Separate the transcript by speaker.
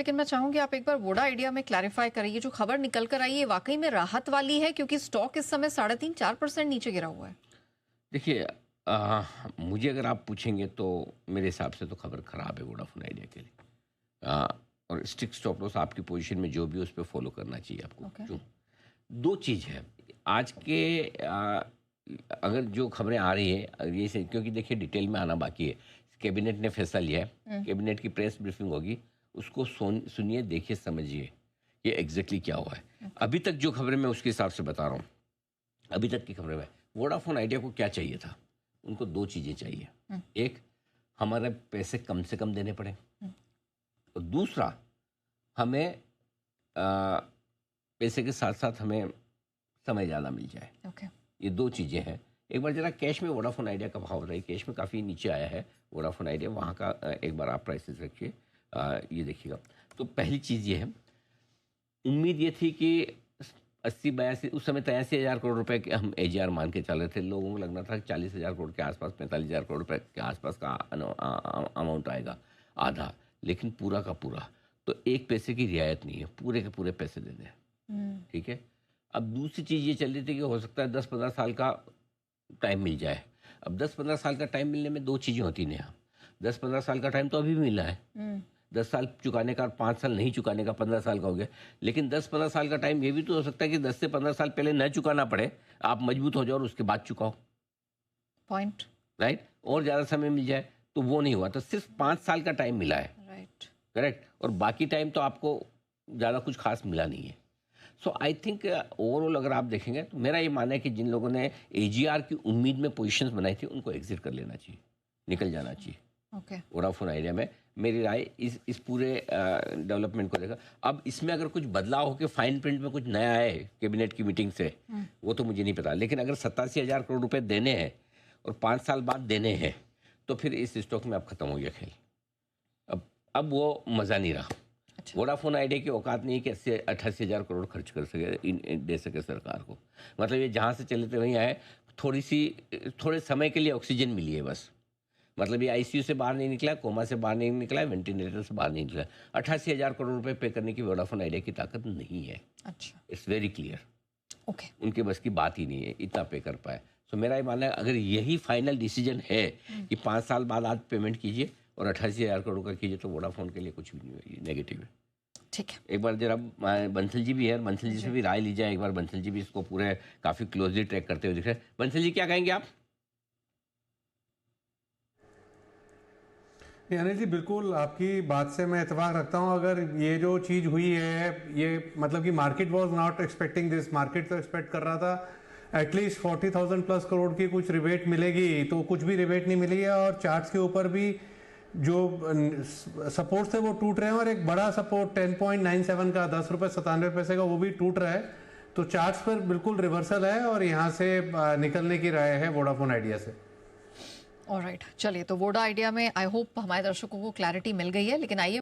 Speaker 1: लेकिन मैं चाहूंगी आप एक बार वोडा आइडिया में क्लैरिफाई करिए, जो खबर निकल कर आई है वाकई में राहत वाली है, क्योंकि स्टॉक इस समय 3.5-4% नीचे गिरा हुआ है।
Speaker 2: देखिए, मुझे अगर आप पूछेंगे तो मेरे हिसाब से तो खबर ख़राब है वोडाफोन आइडिया के लिए। अ, और स्ट्रिक्ट स्टॉप लॉस आपकी पोजीशन में जो भी है उस पे फॉलो करना चाहिए आपको।
Speaker 1: ओके।
Speaker 2: क्यों? 2 चीज़ है। आज के अगर जो खबरें आ रही हैं ये से, क्योंकि देखिए डिटेल में आना बाकी है। कैबिनेट ने फैसला लिया है, कैबिनेट की प्रेस ब्रीफिंग होगी, उसको सुनिए, देखिए, समझिए ये एग्जैक्टली क्या हुआ है। अभी तक जो खबरें मैं उसके हिसाब से बता रहा हूँ, अभी तक की खबरें में वोडाफोन आइडिया को क्या चाहिए था? उनको 2 चीज़ें चाहिए। एक, हमारे पैसे कम से कम देने पड़े, और दूसरा, हमें पैसे के साथ साथ हमें समय ज़्यादा मिल जाए।
Speaker 1: ओके।
Speaker 2: ये 2 चीज़ें हैं। एक बार ज़रा कैश में वोडाफोन आइडिया का भाव बताइए। कैश में काफ़ी नीचे आया है वोडाफोन आइडिया, वहाँ का एक बार आप प्राइसेस रखिए, ये देखिएगा। तो पहली चीज़ ये है, उम्मीद ये थी कि 80-82 उस समय 83,000 करोड़ रुपए के हम एजीआर मान के चल रहे थे। लोगों को लगना था कि 40,000 करोड़ के आसपास, 45,000 करोड़ रुपए के आसपास का अमाउंट आएगा, आधा। लेकिन पूरा का पूरा तो 1 पैसे की रियायत नहीं है, पूरे के पूरे पैसे दे दें। ठीक है। अब दूसरी चीज़ ये चल रही थी कि हो सकता है 10-15 साल का टाइम मिल जाए। अब 10-15 साल का टाइम मिलने में 2 चीज़ें होती हैं यहाँ। 10-15 साल का टाइम तो अभी भी मिला है। 10 साल चुकाने का, 5 साल नहीं चुकाने का, 15 साल का हो गया। लेकिन 10-15 साल का टाइम ये भी तो हो सकता है कि 10 से 15 साल पहले न चुकाना पड़े, आप मजबूत हो जाओ और उसके बाद चुकाओ।
Speaker 1: पॉइंट।
Speaker 2: राइट? और ज़्यादा समय मिल जाए, तो वो नहीं हुआ। तो सिर्फ 5 साल का टाइम मिला है।
Speaker 1: राइट।
Speaker 2: करेक्ट? और बाकी टाइम तो आपको ज़्यादा कुछ खास मिला नहीं है। सो आई थिंक ओवरऑल अगर आप देखेंगे तो मेरा ये मानना है कि जिन लोगों ने एजीआर की उम्मीद में पोजीशंस बनाई थी, उनको एग्जिट कर लेना चाहिए, निकल जाना चाहिए।
Speaker 1: ओके।
Speaker 2: वोडाफोन आइडिया में मेरी राय इस पूरे डेवलपमेंट को देखा। अब इसमें अगर कुछ बदलाव हो के फाइन प्रिंट में कुछ नया आए कैबिनेट की मीटिंग से, वो तो मुझे नहीं पता। लेकिन अगर 87,000 करोड़ रुपए देने हैं और 5 साल बाद देने हैं, तो फिर इस स्टॉक में अब खत्म हो गया खेल। अब वो मज़ा नहीं रहा। वोडाफोन आइडिया की औकात नहीं कि 88,000 करोड़ खर्च कर सके, दे सके सरकार को। मतलब ये जहाँ से चले थे वहीं आए, थोड़े समय के लिए ऑक्सीजन मिली है बस। मतलब ये आईसीयू से बाहर नहीं निकला, कोमा से बाहर नहीं निकला, वेंटिलेटर से बाहर नहीं निकला। 88,000 करोड़ रुपए पे करने की वोडाफोन आइडिया की ताकत नहीं है।
Speaker 1: अच्छा।
Speaker 2: It's very clear.
Speaker 1: ओके।
Speaker 2: उनके बस की बात ही नहीं है इतना पे कर पाए। सो मेरा ये मानना है, अगर यही फाइनल डिसीजन है कि 5 साल बाद आज पेमेंट कीजिए और 88,000 करोड़ का कीजिए, तो वोडाफोन के लिए कुछ भी नहीं है, नेगेटिव है।
Speaker 1: ठीक है।
Speaker 2: एक बार जरा बंसल जी भी है, बंसल जी से भी राय ली जाए एक बार। बंसल जी भी इसको पूरे काफी क्लोजली ट्रैक करते हुए दिख रहे हैं। बंसल जी, क्या कहेंगे आप?
Speaker 3: अनिल जी, बिल्कुल आपकी बात से मैं इत्तेफाक रखता हूं। अगर ये जो चीज़ हुई है, ये मतलब कि market was not expecting this. Market तो एक्सपेक्ट कर रहा था एटलीस्ट 40,000 प्लस करोड़ की कुछ रिबेट मिलेगी, तो कुछ भी रिबेट नहीं मिली है। और चार्ट्स के ऊपर भी जो सपोर्ट थे वो टूट रहे हैं, और एक बड़ा सपोर्ट 10.97 का, 10 रुपये 97 पैसे का, वो भी टूट रहा है। तो चार्ट्स पर बिल्कुल रिवर्सल है और यहाँ से निकलने की राय है वोडाफोन आइडिया से।
Speaker 1: ऑलराइट, चलिए, तो वोडा आइडिया में आई होप हमारे दर्शकों को क्लैरिटी मिल गई है। लेकिन आइए